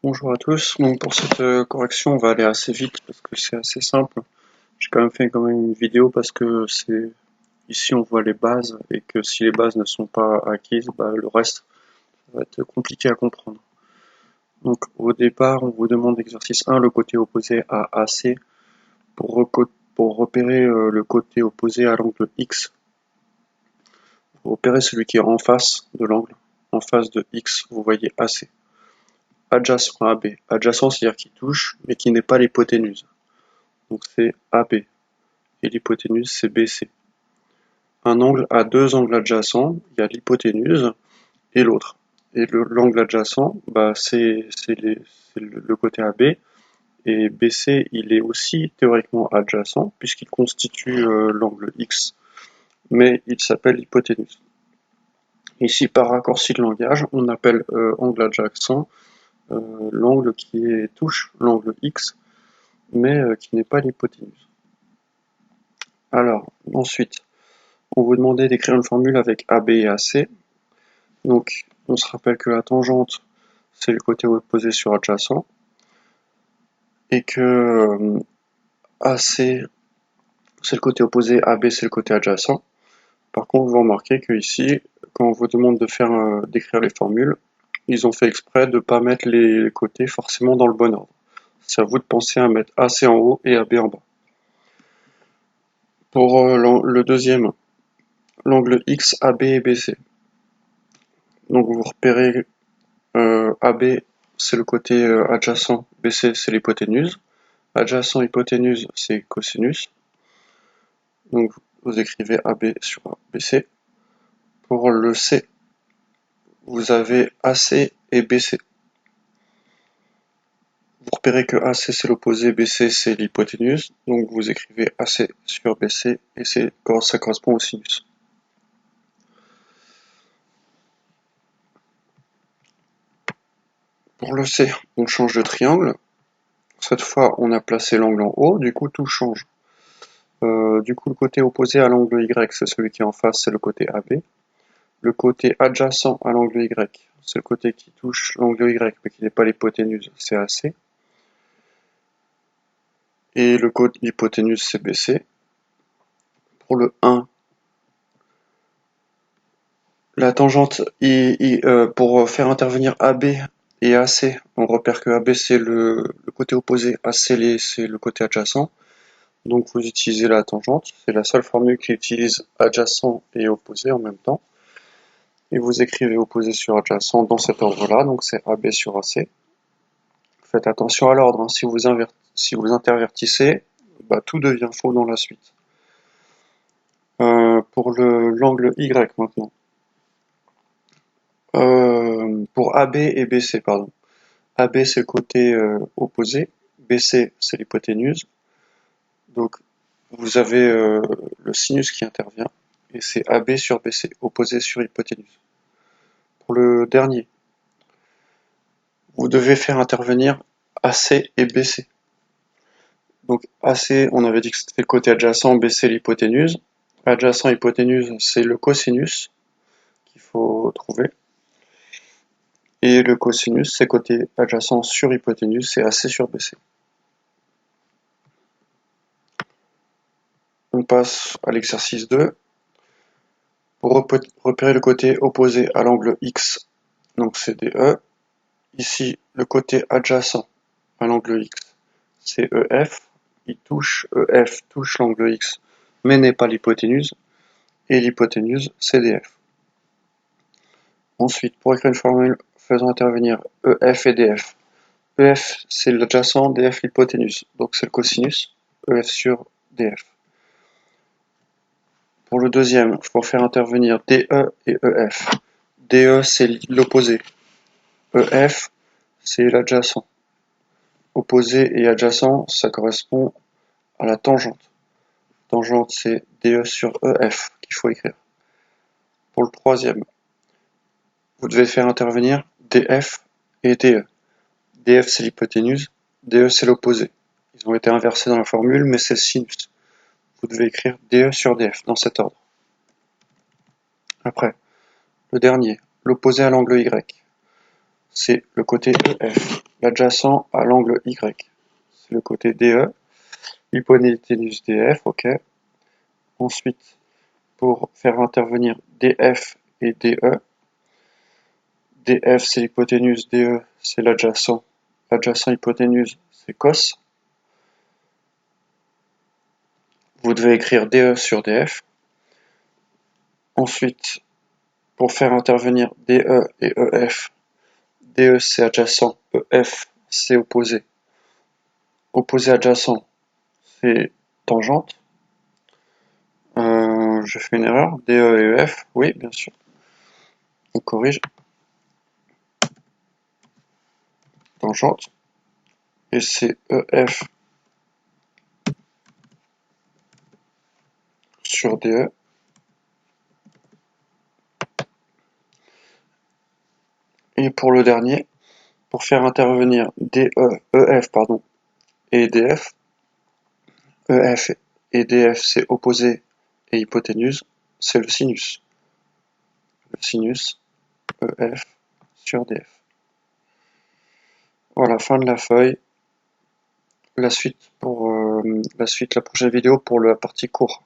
Bonjour à tous. Donc pour cette correction, on va aller assez vite parce que c'est assez simple. J'ai quand même une vidéo parce que c'est ici on voit les bases et que si les bases ne sont pas acquises, bah, le reste va être compliqué à comprendre. Donc au départ, on vous demande l'exercice 1, le côté opposé à AC. Pour repérer le côté opposé à l'angle X, vous repérez celui qui est en face de l'angle. En face de X, vous voyez AC. Adjacent à AB. Adjacent, c'est-à-dire qui touche, mais qui n'est pas l'hypoténuse. Donc c'est AB. Et l'hypoténuse c'est BC. Un angle a deux angles adjacents, il y a l'hypoténuse et l'autre. Et l'angle adjacent, bah, c'est le côté AB, et BC il est aussi théoriquement adjacent puisqu'il constitue l'angle X, mais il s'appelle hypoténuse. Ici par raccourci de langage, on appelle angle adjacent l'angle qui touche l'angle X, mais qui n'est pas l'hypoténuse. Alors, ensuite, on vous demandait d'écrire une formule avec AB et AC. Donc, on se rappelle que la tangente, c'est le côté opposé sur adjacent, et que AC, c'est le côté opposé, AB, c'est le côté adjacent. Par contre, vous remarquez que ici, quand on vous demande d'écrire les formules, ils ont fait exprès de ne pas mettre les côtés forcément dans le bon ordre. C'est à vous de penser à mettre AC en haut et AB en bas. Pour le deuxième, l'angle X, AB et BC. Donc vous repérez AB, c'est le côté adjacent, BC, c'est l'hypoténuse. Adjacent, hypoténuse, c'est cosinus. Donc vous écrivez AB sur BC. Pour le C, vous avez AC et BC. Vous repérez que AC c'est l'opposé, BC c'est l'hypoténuse. Donc vous écrivez AC sur BC et ça correspond au sinus. Pour le C, on change de triangle. Cette fois, on a placé l'angle en haut, du coup tout change. Du coup, le côté opposé à l'angle Y, c'est celui qui est en face, c'est le côté AB. Le côté adjacent à l'angle Y, c'est le côté qui touche l'angle Y, mais qui n'est pas l'hypoténuse, c'est AC. Et le côté hypoténuse, c'est BC. Pour le 1, la tangente, pour faire intervenir AB et AC, on repère que AB c'est le côté opposé, AC c'est le côté adjacent. Donc vous utilisez la tangente, c'est la seule formule qui utilise adjacent et opposé en même temps. Et vous écrivez opposé sur adjacent dans cet ordre-là, donc c'est AB sur AC. Faites attention à l'ordre, hein. Si vous intervertissez, bah, tout devient faux dans la suite. Pour l'angle Y maintenant. Pour AB et BC, pardon. AB c'est le côté opposé, BC c'est l'hypoténuse. Donc vous avez le sinus qui intervient, et c'est AB sur BC, opposé sur hypoténuse. Pour le dernier, vous devez faire intervenir AC et BC. Donc AC, on avait dit que c'était le côté adjacent, BC l'hypoténuse. Adjacent hypoténuse, c'est le cosinus qu'il faut trouver. Et le cosinus, c'est côté adjacent sur hypoténuse, c'est AC sur BC. On passe à l'exercice 2. Pour repérer le côté opposé à l'angle X, donc c'est DE. Ici, le côté adjacent à l'angle X, c'est EF. EF touche l'angle X, mais n'est pas l'hypoténuse. Et l'hypoténuse, c'est DF. Ensuite, pour écrire une formule faisant intervenir EF et DF. EF, c'est l'adjacent, DF l'hypoténuse. Donc c'est le cosinus, EF sur DF. Pour le deuxième, pour faire intervenir DE et EF. DE, c'est l'opposé. EF, c'est l'adjacent. Opposé et adjacent, ça correspond à la tangente. Tangente, c'est DE sur EF qu'il faut écrire. Pour le troisième, vous devez faire intervenir DF et DE. DF, c'est l'hypoténuse. DE, c'est l'opposé. Ils ont été inversés dans la formule, mais c'est le sinus. Vous devez écrire DE sur DF dans cet ordre. Après, le dernier, l'opposé à l'angle Y, c'est le côté EF. l'adjacent à l'angle Y. C'est le côté DE. Hypoténuse DF, ok. Ensuite, pour faire intervenir DF et DE, DF c'est l'hypoténuse, DE c'est l'adjacent. L'adjacent hypoténuse c'est cos. Vous devez écrire DE sur DF. Ensuite, pour faire intervenir DE et EF, DE c'est adjacent, EF c'est opposé. Opposé adjacent, c'est tangente. Je fais une erreur. DE et EF, oui, bien sûr. On corrige. Tangente. Et c'est EF sur DE. Et pour le dernier, pour faire intervenir EF et DF, EF et DF c'est opposé et hypoténuse, c'est le sinus. Le sinus EF sur DF. Voilà, fin de la feuille. La suite, la prochaine vidéo pour la partie cours.